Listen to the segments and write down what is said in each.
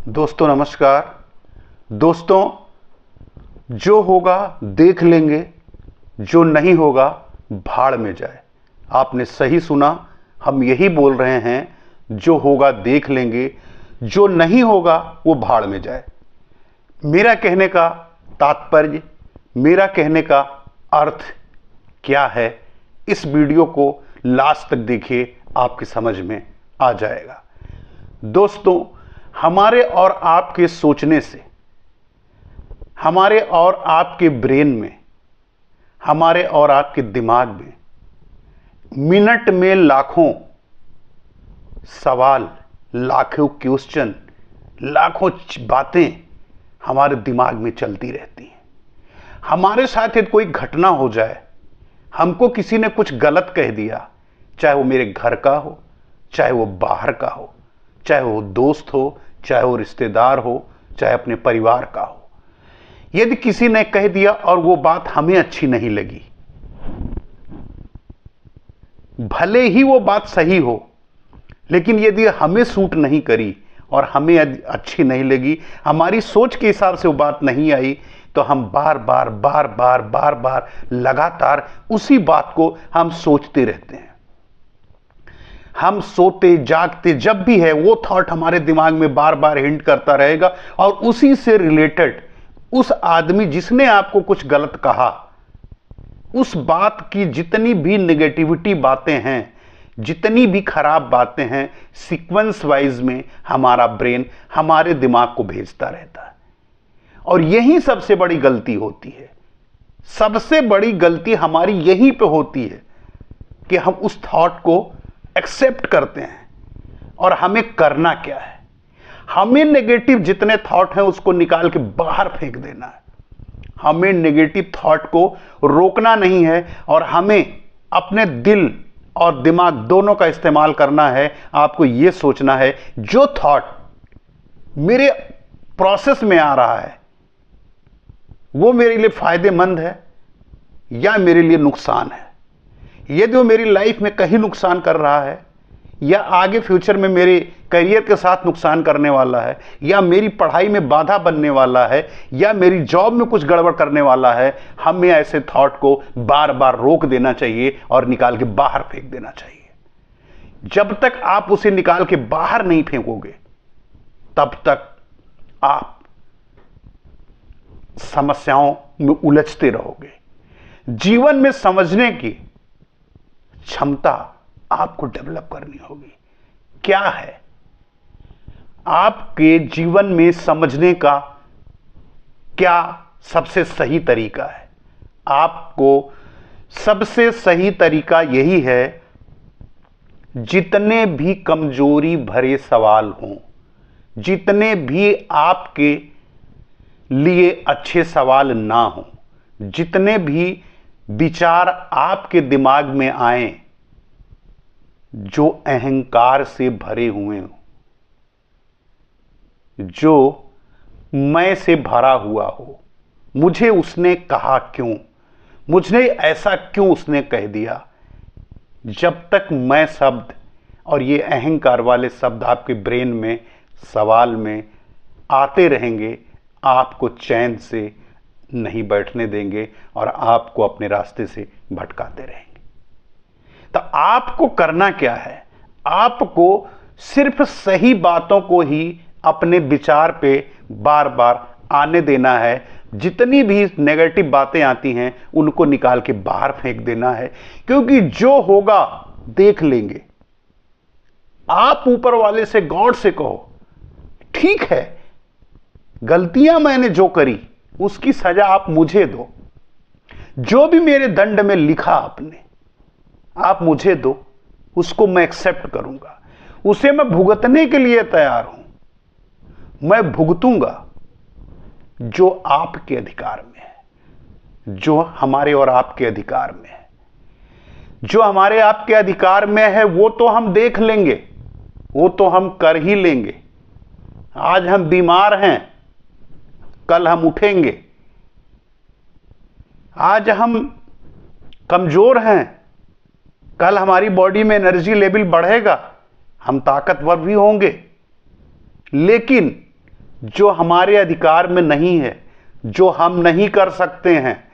दोस्तों नमस्कार। दोस्तों, जो होगा देख लेंगे, जो नहीं होगा भाड़ में जाए। आपने सही सुना, हम यही बोल रहे हैं, जो होगा देख लेंगे, जो नहीं होगा वो भाड़ में जाए। मेरा कहने का तात्पर्य, मेरा कहने का अर्थ क्या है, इस वीडियो को लास्ट तक देखिए, आपकी समझ में आ जाएगा। दोस्तों, हमारे और आपके सोचने से, हमारे और आपके ब्रेन में, हमारे और आपके दिमाग में मिनट में लाखों सवाल, लाखों क्वेश्चन, लाखों बातें हमारे दिमाग में चलती रहती हैं। हमारे साथ यदि कोई घटना हो जाए, हमको किसी ने कुछ गलत कह दिया, चाहे वो मेरे घर का हो, चाहे वो बाहर का हो, चाहे वो दोस्त हो, चाहे वो रिश्तेदार हो, चाहे अपने परिवार का हो, यदि किसी ने कह दिया और वो बात हमें अच्छी नहीं लगी, भले ही वो बात सही हो, लेकिन यदि हमें सूट नहीं करी और हमें अच्छी नहीं लगी, हमारी सोच के हिसाब से वो बात नहीं आई, तो हम बार बार लगातार उसी बात को हम सोचते रहते हैं। हम सोते जागते जब भी है, वो थॉट हमारे दिमाग में बार बार हिंट करता रहेगा और उसी से रिलेटेड उस आदमी जिसने आपको कुछ गलत कहा, उस बात की जितनी भी नेगेटिविटी बातें हैं, जितनी भी खराब बातें हैं, सीक्वेंस वाइज में हमारा ब्रेन हमारे दिमाग को भेजता रहता है। और यही सबसे बड़ी गलती होती है। सबसे बड़ी गलती हमारी यहीं पे होती है कि हम उस थॉट को एक्सेप्ट करते हैं। और हमें करना क्या है? हमें नेगेटिव जितने थॉट हैं उसको निकाल के बाहर फेंक देना है। हमें नेगेटिव थॉट को रोकना नहीं है और हमें अपने दिल और दिमाग दोनों का इस्तेमाल करना है। आपको यह सोचना है, जो थॉट मेरे प्रोसेस में आ रहा है वो मेरे लिए फायदेमंद है या मेरे लिए नुकसान है। यदि वो मेरी लाइफ में कहीं नुकसान कर रहा है, या आगे फ्यूचर में मेरे करियर के साथ नुकसान करने वाला है, या मेरी पढ़ाई में बाधा बनने वाला है, या मेरी जॉब में कुछ गड़बड़ करने वाला है, हमें ऐसे थॉट को बार बार रोक देना चाहिए और निकाल के बाहर फेंक देना चाहिए। जब तक आप उसे निकाल के बाहर नहीं फेंकोगे, तब तक आप समस्याओं में उलझते रहोगे। जीवन में समझने की क्षमता आपको डेवलप करनी होगी। क्या है आपके जीवन में समझने का क्या सबसे सही तरीका है? आपको सबसे सही तरीका यही है, जितने भी कमजोरी भरे सवाल हों, जितने भी आपके लिए अच्छे सवाल ना हो, जितने भी विचार आपके दिमाग में आए जो अहंकार से भरे हुए हो, जो मैं से भरा हुआ हो, मुझे उसने कहा क्यों, मुझे ऐसा क्यों उसने कह दिया, जब तक मैं शब्द और ये अहंकार वाले शब्द आपके ब्रेन में, सवाल में आते रहेंगे, आपको चैन से नहीं बैठने देंगे और आपको अपने रास्ते से भटकाते रहेंगे। तो आपको करना क्या है? आपको सिर्फ सही बातों को ही अपने विचार पे बार बार आने देना है। जितनी भी नेगेटिव बातें आती हैं उनको निकाल के बाहर फेंक देना है, क्योंकि जो होगा देख लेंगे। आप ऊपर वाले से, गॉड से कहो, ठीक है, गलतियां मैंने जो करी उसकी सजा आप मुझे दो, जो भी मेरे दंड में लिखा आपने, आप मुझे दो, उसको मैं एक्सेप्ट करूंगा, उसे मैं भुगतने के लिए तैयार हूं। मैं भुगतूंगा जो आपके अधिकार में है, जो हमारे और आपके अधिकार में है। जो हमारे आपके अधिकार में है वो तो हम देख लेंगे, वो तो हम कर ही लेंगे। आज हम बीमार हैं, कल हम उठेंगे। आज हम कमजोर हैं, कल हमारी बॉडी में एनर्जी लेवल बढ़ेगा, हम ताकतवर भी होंगे। लेकिन जो हमारे अधिकार में नहीं है, जो हम नहीं कर सकते हैं,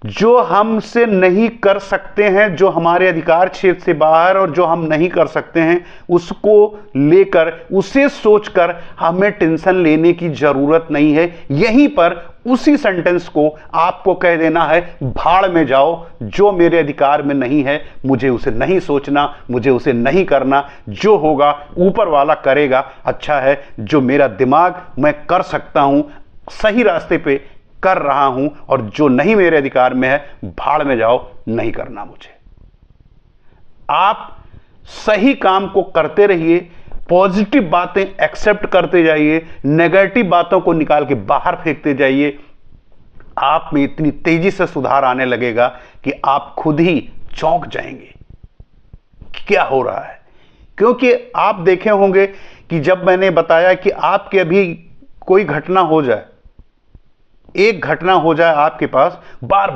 जो हमसे नहीं कर सकते हैं, जो हमारे अधिकार क्षेत्र से बाहर और जो हम नहीं कर सकते हैं, उसको लेकर, उसे सोचकर हमें टेंशन लेने की जरूरत नहीं है। यहीं पर उसी सेंटेंस को आपको कह देना है, भाड़ में जाओ, जो मेरे अधिकार में नहीं है मुझे उसे नहीं सोचना, मुझे उसे नहीं करना, जो होगा ऊपर वाला करेगा। अच्छा है जो मेरा दिमाग मैं कर सकता हूं, सही रास्ते पे कर रहा हूं, और जो नहीं मेरे अधिकार में है भाड़ में जाओ, नहीं करना मुझे। आप सही काम को करते रहिए, पॉजिटिव बातें एक्सेप्ट करते जाइए, नेगेटिव बातों को निकाल के बाहर फेंकते जाइए। आप में इतनी तेजी से सुधार आने लगेगा कि आप खुद ही चौंक जाएंगे क्या हो रहा है। क्योंकि आप देखे होंगे कि जब मैंने बताया कि आपके अभी कोई घटना हो जाए, एक घटना हो जाए आपके पास, बार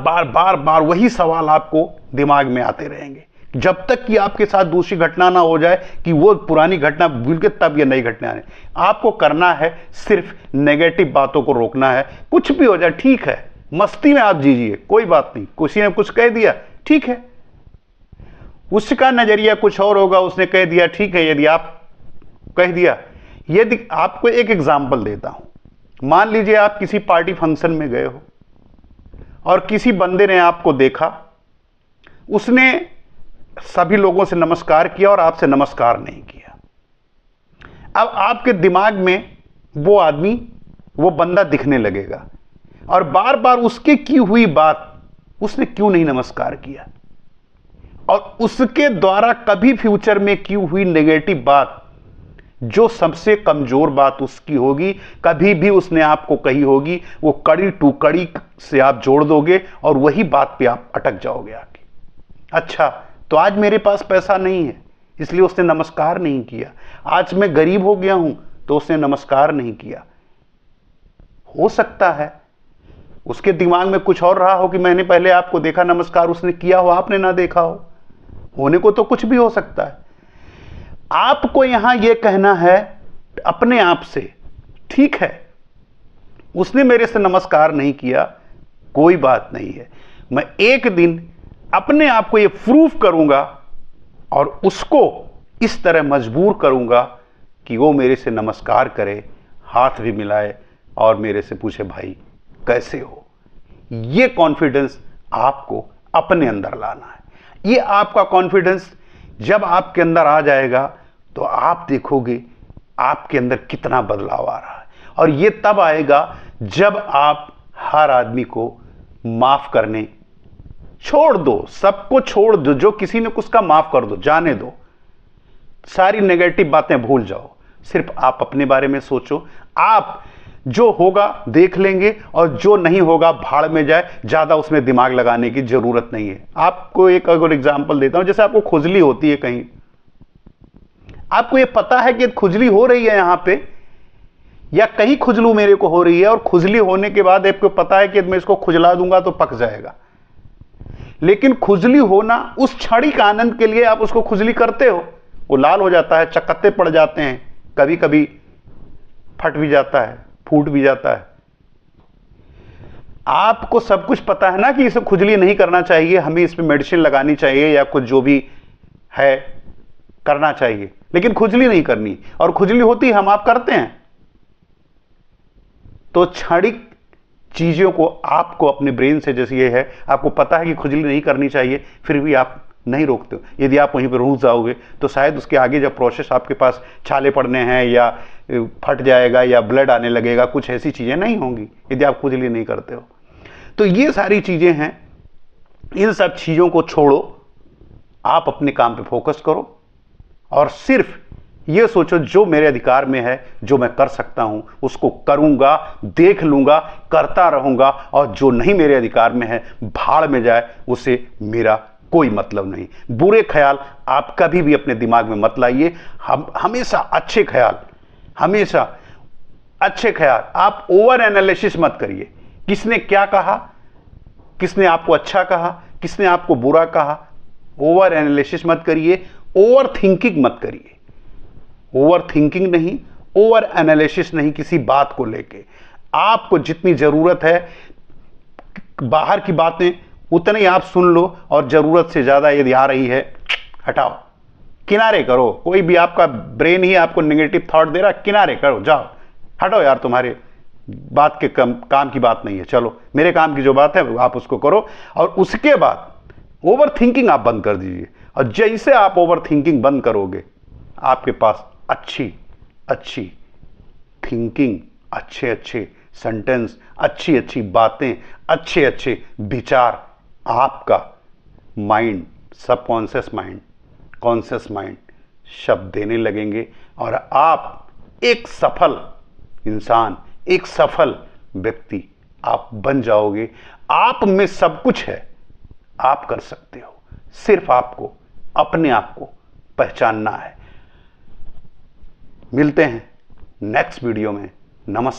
बार वही सवाल आपको दिमाग में आते रहेंगे जब तक कि आपके साथ दूसरी घटना ना हो जाए कि वो पुरानी घटना भूल के तब ये नई घटना आए। आपको करना है सिर्फ नेगेटिव बातों को रोकना है। कुछ भी हो जाए ठीक है, मस्ती में आप जीजिए, कोई बात नहीं। किसी ने कुछ कह दिया ठीक है, उसका नजरिया कुछ और होगा, उसने कह दिया ठीक है। यदि आप कह दिया, यदि आपको एक एग्जाम्पल देता हूं, मान लीजिए आप किसी पार्टी फंक्शन में गए हो और किसी बंदे ने आपको देखा, उसने सभी लोगों से नमस्कार किया और आपसे नमस्कार नहीं किया। अब आपके दिमाग में वो आदमी, वो बंदा दिखने लगेगा और बार बार उसके की हुई बात, उसने क्यों नहीं नमस्कार किया, और उसके द्वारा कभी फ्यूचर में की हुई नेगेटिव बात, जो सबसे कमजोर बात उसकी होगी, कभी भी उसने आपको कही होगी, वो कड़ी टू कड़ी से आप जोड़ दोगे और वही बात पे आप अटक जाओगे आके। अच्छा तो आज मेरे पास पैसा नहीं है इसलिए उसने नमस्कार नहीं किया, आज मैं गरीब हो गया हूं तो उसने नमस्कार नहीं किया। हो सकता है उसके दिमाग में कुछ और रहा हो कि मैंने पहले आपको देखा, नमस्कार उसने किया हो, आपने ना देखा हो। होने को तो कुछ भी हो सकता है। आपको यहां यह कहना है अपने आप से, ठीक है उसने मेरे से नमस्कार नहीं किया, कोई बात नहीं है, मैं एक दिन अपने आप को यह प्रूफ करूंगा और उसको इस तरह मजबूर करूंगा कि वो मेरे से नमस्कार करे, हाथ भी मिलाए और मेरे से पूछे भाई कैसे हो। यह कॉन्फिडेंस आपको अपने अंदर लाना है। यह आपका कॉन्फिडेंस जब आपके अंदर आ जाएगा तो आप देखोगे आपके अंदर कितना बदलाव आ रहा है। और यह तब आएगा जब आप हर आदमी को माफ करने छोड़ दो, सबको छोड़ दो, जो किसी ने उसका माफ कर दो, जाने दो, सारी नेगेटिव बातें भूल जाओ, सिर्फ आप अपने बारे में सोचो। आप जो होगा देख लेंगे और जो नहीं होगा भाड़ में जाए, ज्यादा उसमें दिमाग लगाने की जरूरत नहीं है। आपको एक अगर एग्जांपल देता हूं, जैसे आपको खुजली होती है कहीं, आपको ये पता है कि खुजली हो रही है यहां पे, या कहीं खुजलू मेरे को हो रही है, और खुजली होने के बाद आपको पता है कि मैं इसको खुजला दूंगा तो पक जाएगा, लेकिन खुजली होना उस क्षणिक आनंद के लिए आप उसको खुजली करते हो, वो लाल हो जाता है, चकत्ते पड़ जाते हैं, कभी कभी फट भी जाता है, फूट भी जाता है। आपको सब कुछ पता है ना कि इसे खुजली नहीं करना चाहिए, हमें इस पे मेडिसिन लगानी चाहिए या कुछ जो भी है करना चाहिए, लेकिन खुजली नहीं करनी, और खुजली होती हम आप करते हैं। तो क्षणिक चीजों को आपको अपने ब्रेन से, जैसे ये है आपको पता है कि खुजली नहीं करनी चाहिए, फिर भी आप नहीं रोकते हो। यदि आप वहीं पर रुक जाओगे तो शायद उसके आगे जब प्रोसेस आपके पास छाले पड़ने हैं या फट जाएगा या ब्लड आने लगेगा, कुछ ऐसी चीजें नहीं होंगी यदि आप खुजली नहीं करते हो। तो ये सारी चीजें हैं, इन सब चीजों को छोड़ो, आप अपने काम पे फोकस करो और सिर्फ ये सोचो जो मेरे अधिकार में है, जो मैं कर सकता हूं उसको करूंगा, देख लूंगा, करता रहूंगा, और जो नहीं मेरे अधिकार में है भाड़ में जाए, उसे मेरा कोई मतलब नहीं। बुरे ख्याल आप कभी भी अपने दिमाग में मत लाइए, हमेशा अच्छे ख्याल, हमेशा अच्छे ख्याल। आप ओवर एनालिसिस मत करिए, किसने क्या कहा, किसने आपको अच्छा कहा, किसने आपको बुरा कहा, ओवर एनालिसिस मत करिए, ओवर थिंकिंग मत करिए। ओवर थिंकिंग नहीं, ओवर एनालिसिस नहीं किसी बात को लेके। आपको जितनी जरूरत है बाहर की बातें उतनी ही आप सुन लो, और जरूरत से ज्यादा यदि आ रही है हटाओ, किनारे करो। कोई भी आपका ब्रेन ही आपको नेगेटिव थॉट दे रहा, किनारे करो, जाओ, हटो यार, तुम्हारे बात के काम की बात नहीं है, चलो मेरे काम की जो बात है आप उसको करो। और उसके बाद ओवर थिंकिंग आप बंद कर दीजिए, और जैसे आप ओवर थिंकिंग बंद करोगे आपके पास अच्छी अच्छी थिंकिंग, अच्छे अच्छे सेंटेंस, अच्छी अच्छी बातें, अच्छे अच्छे विचार आपका mind, subconscious mind, conscious mind शब्द देने लगेंगे, और आप एक सफल इंसान, एक सफल व्यक्ति आप बन जाओगे। आप में सब कुछ है, आप कर सकते हो, सिर्फ आपको अपने आप को पहचानना है। मिलते हैं नेक्स्ट वीडियो में। नमस्कार।